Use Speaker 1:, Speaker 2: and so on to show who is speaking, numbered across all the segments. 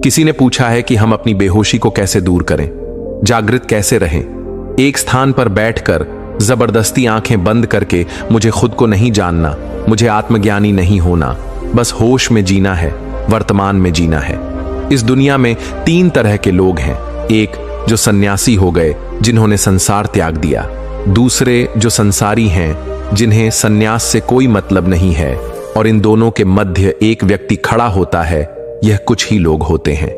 Speaker 1: किसी ने पूछा है कि हम अपनी बेहोशी को कैसे दूर करें, जागृत कैसे रहें। एक स्थान पर बैठकर जबरदस्ती आंखें बंद करके मुझे खुद को नहीं जानना, मुझे आत्मज्ञानी नहीं होना, बस होश में जीना है, वर्तमान में जीना है। इस दुनिया में 3 तरह के लोग हैं। एक जो सन्यासी हो गए, जिन्होंने संसार त्याग दिया। दूसरे जो संसारी हैं, जिन्हें सन्यास से कोई मतलब नहीं है। और इन दोनों के मध्य एक व्यक्ति खड़ा होता है। यह कुछ ही लोग होते हैं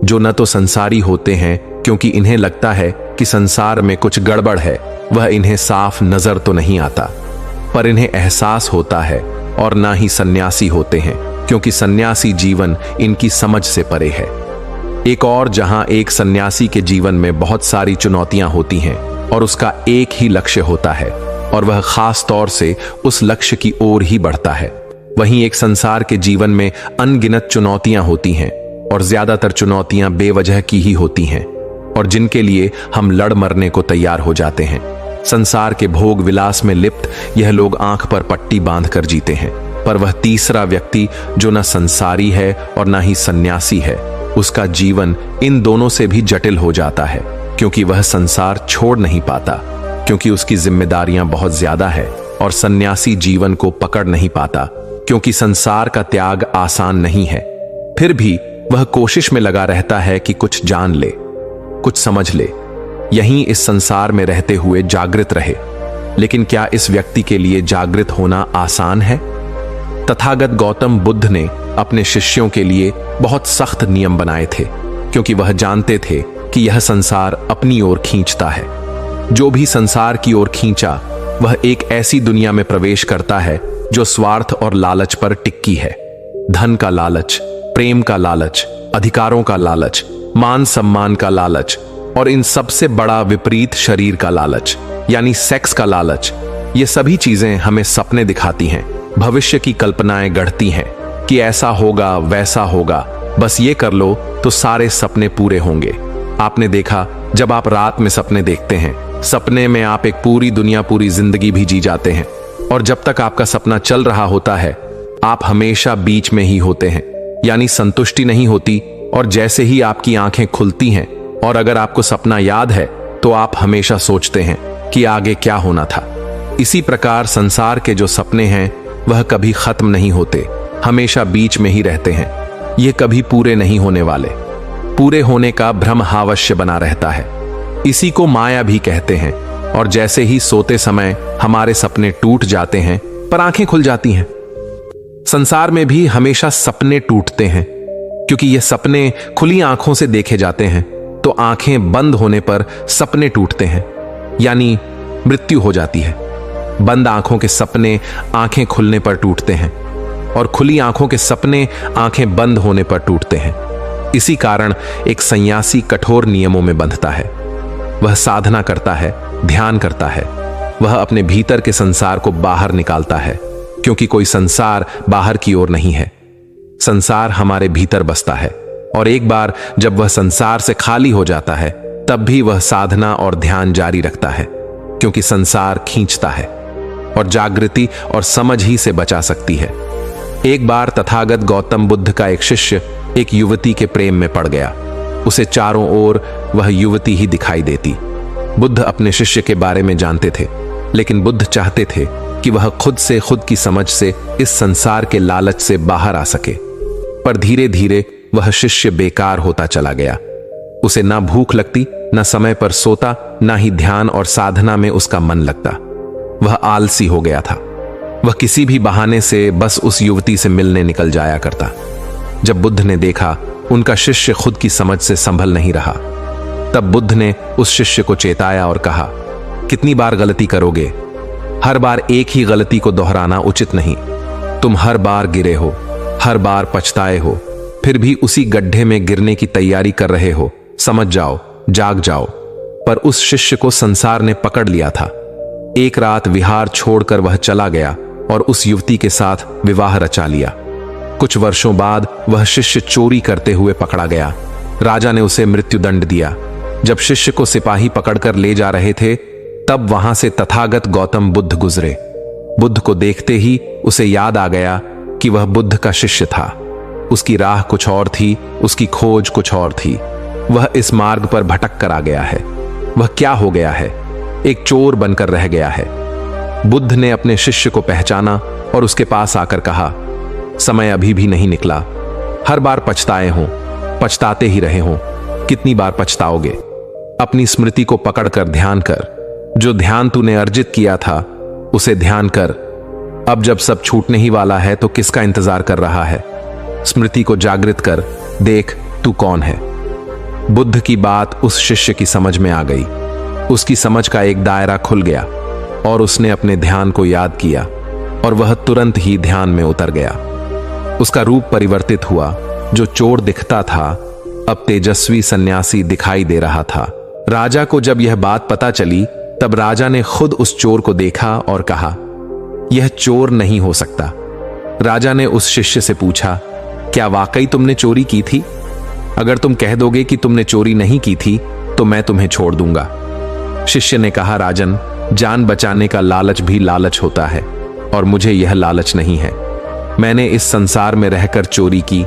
Speaker 1: जो न तो संसारी होते हैं क्योंकि इन्हें लगता है कि संसार में कुछ गड़बड़ है, वह इन्हें साफ नजर तो नहीं आता, पर इन्हें एहसास होता है। और ना ही सन्यासी होते हैं क्योंकि सन्यासी जीवन इनकी समझ से परे है। एक और जहां एक सन्यासी के जीवन में बहुत सारी चुनौतियां होती हैं और उसका एक ही लक्ष्य होता है और वह खास तौर से उस लक्ष्य की ओर ही बढ़ता है। वहीं एक संसार के जीवन में अनगिनत चुनौतियां होती हैं और ज्यादातर चुनौतियां बेवजह की ही होती हैं और जिनके लिए हम लड़ मरने को तैयार हो जाते हैं। संसार के भोग विलास में लिप्त यह लोग आंख पर पट्टी बांधकर जीते हैं, पर वह तीसरा व्यक्ति जो न संसारी है और न ही सन्यासी है, उसका जीवन इन दोनों से भी जटिल हो जाता है क्योंकि वह संसार छोड़ नहीं पाता, क्योंकि उसकी जिम्मेदारियां बहुत ज्यादा है। और सन्यासी जीवन को पकड़ नहीं पाता क्योंकि संसार का त्याग आसान नहीं है। फिर भी वह कोशिश में लगा रहता है कि कुछ जान ले, कुछ समझ ले, यहीं इस संसार में रहते हुए जागृत रहे। लेकिन क्या इस व्यक्ति के लिए जागृत होना आसान है? तथागत गौतम बुद्ध ने अपने शिष्यों के लिए बहुत सख्त नियम बनाए थे क्योंकि वह जानते थे कि यह संसार अपनी ओर खींचता है। जो भी संसार की ओर खींचा वह एक ऐसी दुनिया में प्रवेश करता है जो स्वार्थ और लालच पर टिकी है। धन का लालच, प्रेम का लालच, अधिकारों का लालच, मान सम्मान का लालच और इन सबसे बड़ा विपरीत शरीर का लालच यानी सेक्स का लालच। ये सभी चीजें हमें सपने दिखाती हैं, भविष्य की कल्पनाएं गढ़ती हैं कि ऐसा होगा वैसा होगा, बस ये कर लो तो सारे सपने पूरे होंगे। आपने देखा, जब आप रात में सपने देखते हैं, सपने में आप एक पूरी दुनिया, पूरी जिंदगी भी जी जाते हैं और जब तक आपका सपना चल रहा होता है आप हमेशा बीच में ही होते हैं, यानी संतुष्टि नहीं होती। और जैसे ही आपकी आंखें खुलती हैं और अगर आपको सपना याद है तो आप हमेशा सोचते हैं कि आगे क्या होना था। इसी प्रकार संसार के जो सपने हैं वह कभी खत्म नहीं होते, हमेशा बीच में ही रहते हैं। ये कभी पूरे नहीं होने वाले, पूरे होने का भ्रम अवश्य बना रहता है। इसी को माया भी कहते हैं। और जैसे ही सोते समय हमारे सपने टूट जाते हैं पर आंखें खुल जाती हैं, संसार में भी हमेशा सपने टूटते हैं क्योंकि ये सपने खुली आंखों से देखे जाते हैं। तो आंखें बंद होने पर सपने टूटते हैं, यानी मृत्यु हो जाती है। बंद आंखों के सपने आंखें खुलने पर टूटते हैं और खुली आंखों के सपने आंखें बंद होने पर टूटते हैं। इसी कारण एक सन्यासी कठोर नियमों में बंधता है। वह साधना करता है, ध्यान करता है, वह अपने भीतर के संसार को बाहर निकालता है क्योंकि कोई संसार बाहर की ओर नहीं है। संसार हमारे भीतर बसता है और एक बार जब वह संसार से खाली हो जाता है तब भी वह साधना और ध्यान जारी रखता है क्योंकि संसार खींचता है और जागृति और समझ ही से बचा सकती है। एक बार तथागत गौतम बुद्ध का एक शिष्य एक युवती के प्रेम में पड़ गया। उसे चारों ओर वह युवती ही दिखाई देती। बुद्ध अपने शिष्य के बारे में जानते थे, लेकिन बुद्ध चाहते थे कि वह खुद से, खुद की समझ से इस संसार के लालच से बाहर आ सके। पर धीरे धीरे वह शिष्य बेकार होता चला गया। उसे ना भूख लगती, ना समय पर सोता, ना ही ध्यान और साधना में उसका मन लगता। वह आलसी हो गया था। वह किसी भी बहाने से बस उस युवती से मिलने निकल जाया करता। जब बुद्ध ने देखा उनका शिष्य खुद की समझ से संभल नहीं रहा, तब बुद्ध ने उस शिष्य को चेताया और कहा, कितनी बार गलती करोगे? हर बार एक ही गलती को दोहराना उचित नहीं। तुम हर बार गिरे हो, हर बार पछताए हो, फिर भी उसी गड्ढे में गिरने की तैयारी कर रहे हो। समझ जाओ, जाग जाओ। पर उस शिष्य को संसार ने पकड़ लिया था। एक रात विहार छोड़कर वह चला गया और उस युवती के साथ विवाह रचा लिया। कुछ वर्षों बाद वह शिष्य चोरी करते हुए पकड़ा गया। राजा ने उसे मृत्युदंड दिया। जब शिष्य को सिपाही पकड़कर ले जा रहे थे तब वहां से तथागत गौतम बुद्ध गुजरे। बुद्ध को देखते ही उसे याद आ गया कि वह बुद्ध का शिष्य था। उसकी राह कुछ और थी, उसकी खोज कुछ और थी। वह इस मार्ग पर भटक कर आ गया है। वह क्या हो गया है? एक चोर बनकर रह गया है। बुद्ध ने अपने शिष्य को पहचाना और उसके पास आकर कहा, समय अभी भी नहीं निकला। हर बार पछताए हों, पछताते ही रहे हों, कितनी बार पछताओगे? अपनी स्मृति को पकड़कर ध्यान कर। जो ध्यान तूने अर्जित किया था उसे ध्यान कर। अब जब सब छूटने ही वाला है तो किसका इंतजार कर रहा है? स्मृति को जागृत कर, देख तू कौन है। बुद्ध की बात उस शिष्य की समझ में आ गई। उसकी समझ का एक दायरा खुल गया और उसने अपने ध्यान को याद किया और वह तुरंत ही ध्यान में उतर गया। उसका रूप परिवर्तित हुआ। जो चोर दिखता था अब तेजस्वी सन्यासी दिखाई दे रहा था। राजा को जब यह बात पता चली तब राजा ने खुद उस चोर को देखा और कहा, यह चोर नहीं हो सकता। राजा ने उस शिष्य से पूछा, क्या वाकई तुमने चोरी की थी? अगर तुम कह दोगे कि तुमने चोरी नहीं की थी तो मैं तुम्हें छोड़ दूंगा। शिष्य ने कहा, राजन, जान बचाने का लालच भी लालच होता है और मुझे यह लालच नहीं है। मैंने इस संसार में रहकर चोरी की,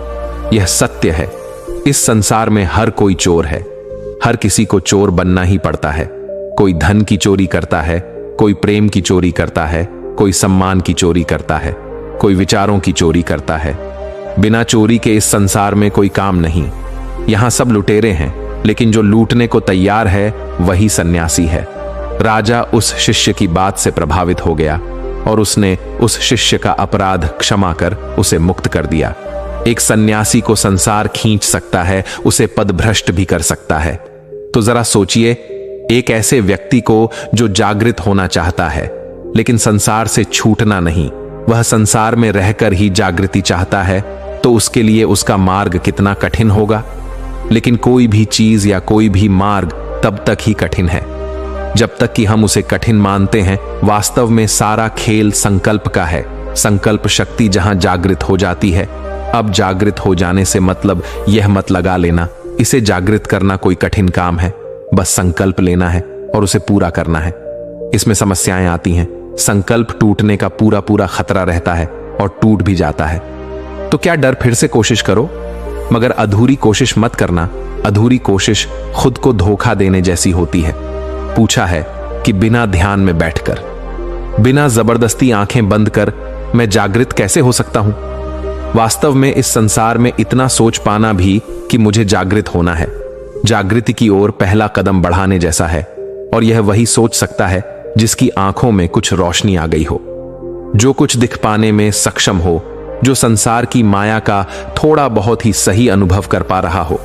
Speaker 1: यह सत्य है। इस संसार में हर कोई चोर है। हर किसी को चोर बनना ही पड़ता है। कोई धन की चोरी करता है, कोई प्रेम की चोरी करता है, कोई सम्मान की चोरी करता है, कोई विचारों की चोरी करता है। बिना चोरी के इस संसार में कोई काम नहीं। यहां सब लुटेरे हैं, लेकिन जो लूटने को तैयार है वही सन्यासी है। राजा उस शिष्य की बात से प्रभावित हो गया और उसने उस शिष्य का अपराध क्षमा कर उसे मुक्त कर दिया। एक सन्यासी को संसार खींच सकता है, उसे पदभ्रष्ट भी कर सकता है। तो जरा सोचिए, एक ऐसे व्यक्ति को जो जागृत होना चाहता है लेकिन संसार से छूटना नहीं, वह संसार में रहकर ही जागृति चाहता है, तो उसके लिए उसका मार्ग कितना कठिन होगा। लेकिन कोई भी चीज या कोई भी मार्ग तब तक ही कठिन है जब तक कि हम उसे कठिन मानते हैं। वास्तव में सारा खेल संकल्प का है। संकल्प शक्ति जहां जागृत हो जाती है। अब जागृत हो जाने से मतलब यह मत लगा लेना इसे जागृत करना कोई कठिन काम है। बस संकल्प लेना है और उसे पूरा करना है। इसमें समस्याएं आती हैं। संकल्प टूटने का पूरा पूरा खतरा रहता है और टूट भी जाता है। तो क्या डर? फिर से कोशिश करो, मगर अधूरी कोशिश मत करना। अधूरी कोशिश खुद को धोखा देने जैसी होती है। पूछा है कि बिना ध्यान में बैठकर, बिना जबरदस्ती आंखें बंद कर मैं जागृत कैसे हो सकता हूं? वास्तव में इस संसार में इतना सोच पाना भी कि मुझे जागृत होना है, जागृति की ओर पहला कदम बढ़ाने जैसा है। और यह वही सोच सकता है जिसकी आंखों में कुछ रोशनी आ गई हो, जो कुछ दिख पाने में सक्षम हो, जो संसार की माया का थोड़ा बहुत ही सही अनुभव कर पा रहा हो।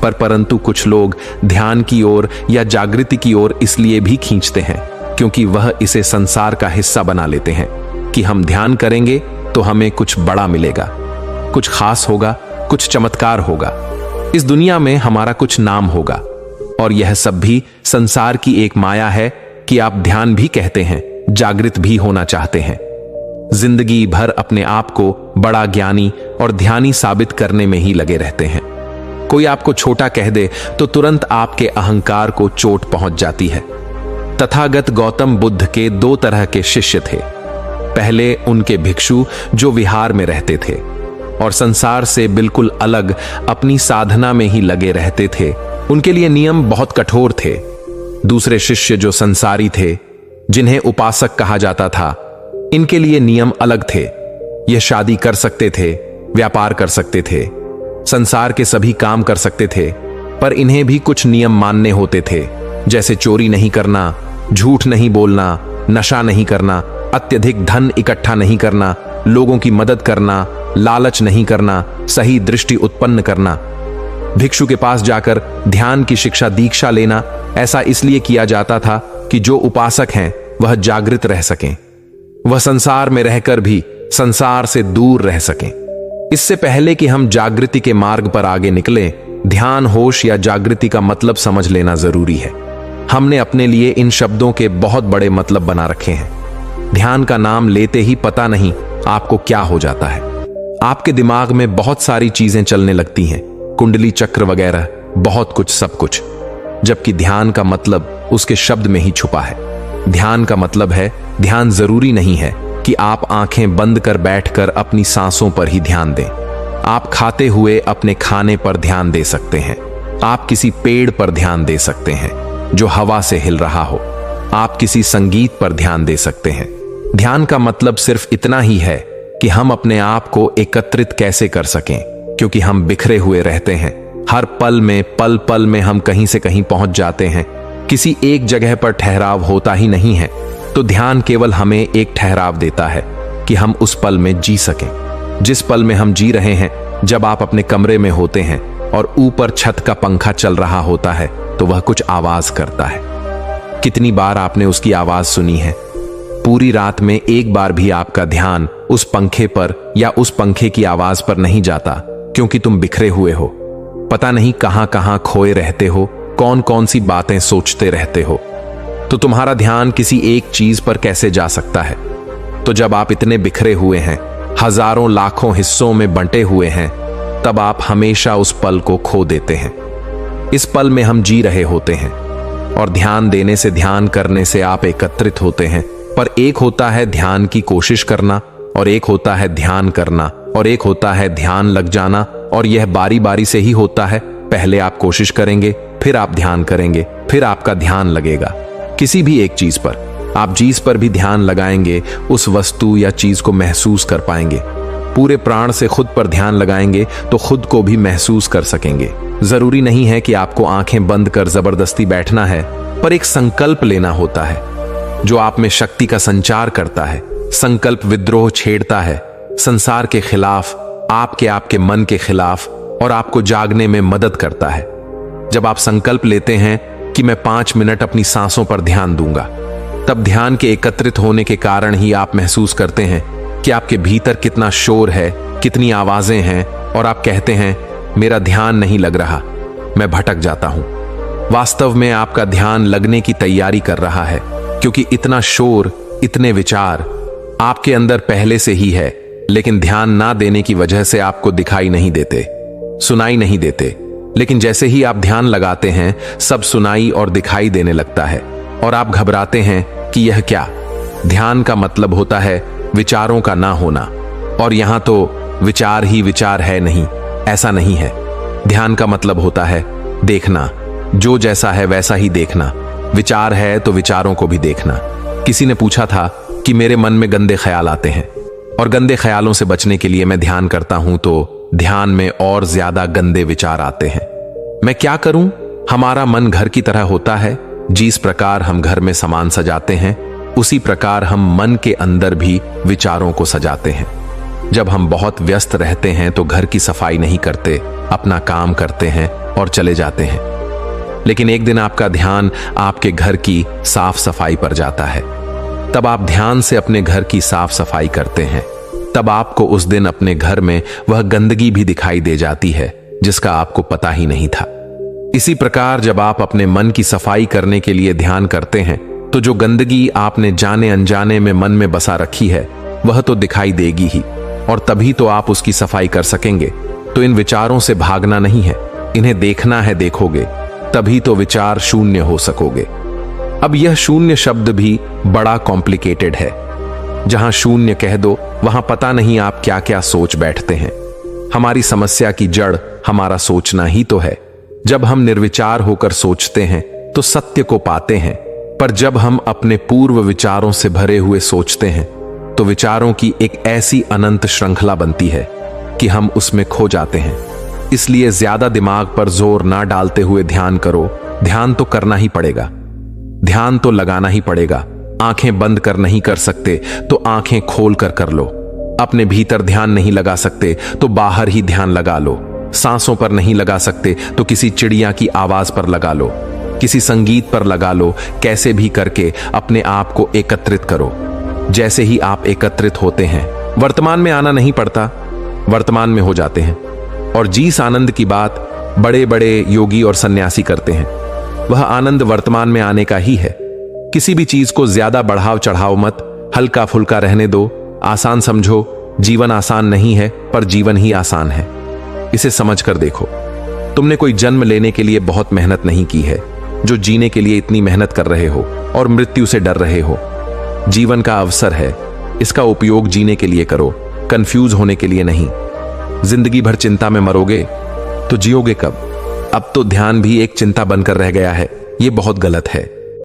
Speaker 1: परंतु कुछ लोग ध्यान की ओर या जागृति की ओर इसलिए भी खींचते हैं क्योंकि वह इसे संसार का हिस्सा बना लेते हैं कि हम ध्यान करेंगे तो हमें कुछ बड़ा मिलेगा, कुछ खास होगा, कुछ चमत्कार होगा, इस दुनिया में हमारा कुछ नाम होगा। और यह सब भी संसार की एक माया है कि आप ध्यान भी कहते हैं, जागृत भी होना चाहते हैं। जिंदगी भर अपने आप को बड़ा ज्ञानी और ध्यानी साबित करने में ही लगे रहते हैं। कोई आपको छोटा कह दे तो तुरंत आपके अहंकार को चोट पहुंच जाती है। तथागत गौतम बुद्ध के दो तरह के शिष्य थे। पहले उनके भिक्षु जो विहार में रहते थे और संसार से बिल्कुल अलग अपनी साधना में ही लगे रहते थे। उनके लिए नियम बहुत कठोर थे। दूसरे शिष्य जो संसारी थे, जिन्हें उपासक कहा जाता था, इनके लिए नियम अलग थे। यह शादी कर सकते थे, व्यापार कर सकते थे, संसार के सभी काम कर सकते थे, पर इन्हें भी कुछ नियम मानने होते थे, जैसे चोरी नहीं करना, झूठ नहीं बोलना, नशा नहीं करना, अत्यधिक धन इकट्ठा नहीं करना, लोगों की मदद करना, लालच नहीं करना, सही दृष्टि उत्पन्न करना। भिक्षु के पास जाकर ध्यान की शिक्षा दीक्षा लेना ऐसा इसलिए किया जाता था कि जो उपासक हैं वह जागृत रह सकें, वह संसार में रहकर भी संसार से दूर रह सकें। इससे पहले कि हम जागृति के मार्ग पर आगे निकलें, ध्यान, होश या जागृति का मतलब समझ लेना जरूरी है। हमने अपने लिए इन शब्दों के बहुत बड़े मतलब बना रखे हैं। ध्यान का नाम लेते ही पता नहीं आपको क्या हो जाता है। आपके दिमाग में बहुत सारी चीजें चलने लगती हैं, कुंडली चक्र वगैरह, बहुत कुछ, सब कुछ। जबकि ध्यान का मतलब उसके शब्द में ही छुपा है। ध्यान का मतलब है, ध्यान जरूरी नहीं है कि आप आंखें बंद कर बैठकर अपनी सांसों पर ही ध्यान दें। आप खाते हुए अपने खाने पर ध्यान दे सकते हैं। आप किसी पेड़ पर ध्यान दे सकते हैं जो हवा से हिल रहा हो। आप किसी संगीत पर ध्यान दे सकते हैं। ध्यान का मतलब सिर्फ इतना ही है कि हम अपने आप को एकत्रित कैसे कर सकें, क्योंकि हम बिखरे हुए रहते हैं। हर पल में पल पल में हम कहीं से कहीं पहुंच जाते हैं। किसी एक जगह पर ठहराव होता ही नहीं है। तो ध्यान केवल हमें एक ठहराव देता है कि हम उस पल में जी सकें। जिस पल में हम जी रहे हैं, जब आप अपने कमरे में होते हैं और ऊपर छत का पंखा चल रहा होता है तो वह कुछ आवाज करता है। कितनी बार आपने उसकी आवाज सुनी है? पूरी रात में एक बार भी आपका ध्यान उस पंखे पर या उस पंखे की आवाज पर नहीं जाता, क्योंकि तुम बिखरे हुए हो। पता नहीं कहां कहां खोए रहते हो, कौन कौन सी बातें सोचते रहते हो। तो तुम्हारा ध्यान किसी एक चीज पर कैसे जा सकता है? तो जब आप इतने बिखरे हुए हैं, हजारों लाखों हिस्सों में बंटे हुए हैं, तब आप हमेशा उस पल को खो देते हैं। इस पल में हम जी रहे होते हैं, और ध्यान देने से, ध्यान करने से आप एकत्रित होते हैं। पर एक होता है ध्यान की कोशिश करना, और एक होता है ध्यान करना, और एक होता है ध्यान लग जाना। और यह बारी बारी से ही होता है। पहले आप कोशिश करेंगे, फिर आप ध्यान करेंगे, फिर आपका ध्यान लगेगा किसी भी एक चीज पर। आप जिस पर भी ध्यान लगाएंगे, उस वस्तु या चीज को महसूस कर पाएंगे। पूरे प्राण से खुद पर ध्यान लगाएंगे तो खुद को भी महसूस कर सकेंगे। जरूरी नहीं है कि आपको आंखें बंद कर जबरदस्ती बैठना है, पर एक संकल्प लेना होता है जो आप में शक्ति का संचार करता है। संकल्प विद्रोह छेड़ता है संसार के खिलाफ, आपके मन के खिलाफ, और आपको जागने में मदद करता है। जब आप संकल्प लेते हैं कि मैं 5 मिनट अपनी सांसों पर ध्यान दूंगा, तब ध्यान के एकत्रित होने के कारण ही आप महसूस करते हैं कि आपके भीतर कितना शोर है, कितनी आवाजें हैं, और आप कहते हैं मेरा ध्यान नहीं लग रहा, मैं भटक जाता हूं। वास्तव में आपका ध्यान लगने की तैयारी कर रहा है, क्योंकि इतना शोर, इतने विचार आपके अंदर पहले से ही है, लेकिन ध्यान ना देने की वजह से आपको दिखाई नहीं देते, सुनाई नहीं देते। लेकिन जैसे ही आप ध्यान लगाते हैं, सब सुनाई और दिखाई देने लगता है, और आप घबराते हैं कि यह क्या। ध्यान का मतलब होता है विचारों का ना होना, और यहां तो विचार ही विचार है नहीं, ऐसा नहीं है। ध्यान का मतलब होता है देखना, जो जैसा है वैसा ही देखना। विचार है तो विचारों को भी देखना। किसी ने पूछा था कि मेरे मन में गंदे ख्याल आते हैं, और गंदे ख्यालों से बचने के लिए मैं ध्यान करता हूं तो ध्यान में और ज्यादा गंदे विचार आते हैं। मैं क्या करूं? हमारा मन घर की तरह होता है। जिस प्रकार हम घर में सामान सजाते हैं, उसी प्रकार हम मन के अंदर भी विचारों को सजाते हैं। जब हम बहुत व्यस्त रहते हैं तो घर की सफाई नहीं करते, अपना काम करते हैं और चले जाते हैं। लेकिन एक दिन आपका ध्यान आपके घर की साफ सफाई पर जाता है। तब आप ध्यान से अपने घर की साफ सफाई करते हैं। तब आपको उस दिन अपने घर में वह गंदगी भी दिखाई दे जाती है जिसका आपको पता ही नहीं था। इसी प्रकार जब आप अपने मन की सफाई करने के लिए ध्यान करते हैं, तो जो गंदगी आपने जाने अनजाने में मन में बसा रखी है, वह तो दिखाई देगी ही, और तभी तो आप उसकी सफाई कर सकेंगे। तो इन विचारों से भागना नहीं है, इन्हें देखना है। देखोगे तभी तो विचार शून्य हो सकोगे। अब यह शून्य शब्द भी बड़ा कॉम्प्लिकेटेड है। जहां शून्य कह दो, वहां पता नहीं आप क्या क्या सोच बैठते हैं। हमारी समस्या की जड़ हमारा सोचना ही तो है। जब हम निर्विचार होकर सोचते हैं तो सत्य को पाते हैं, पर जब हम अपने पूर्व विचारों से भरे हुए सोचते हैं तो विचारों की एक ऐसी अनंत श्रृंखला बनती है कि हम उसमें खो जाते हैं। इसलिए ज्यादा दिमाग पर जोर ना डालते हुए ध्यान करो। ध्यान तो करना ही पड़ेगा, ध्यान तो लगाना ही पड़ेगा। आंखें बंद कर नहीं कर सकते तो आंखें खोल कर लो। अपने भीतर ध्यान नहीं लगा सकते तो बाहर ही ध्यान लगा लो। सांसों पर नहीं लगा सकते तो किसी चिड़िया की आवाज पर लगा लो, किसी संगीत पर लगा लो। कैसे भी करके अपने आप को एकत्रित करो। जैसे ही आप एकत्रित होते हैं, वर्तमान में आना नहीं पड़ता, वर्तमान में हो जाते हैं। और जिस आनंद की बात बड़े बड़े योगी और सन्यासी करते हैं, वह आनंद वर्तमान में आने का ही है। किसी भी चीज को ज्यादा बढ़ाव चढ़ाओ मत, हल्का फुल्का रहने दो। आसान समझो, जीवन आसान नहीं है, पर जीवन ही आसान है। इसे समझ कर देखो। तुमने कोई जन्म लेने के लिए बहुत मेहनत नहीं की है, जो जीने के लिए इतनी मेहनत कर रहे हो और मृत्यु से डर रहे हो। जीवन का अवसर है, इसका उपयोग जीने के लिए करो, कंफ्यूज होने के लिए नहीं। जिंदगी भर चिंता में मरोगे तो जियोगे कब? अब तो ध्यान भी एक चिंता बनकर रह गया है। ये बहुत गलत है।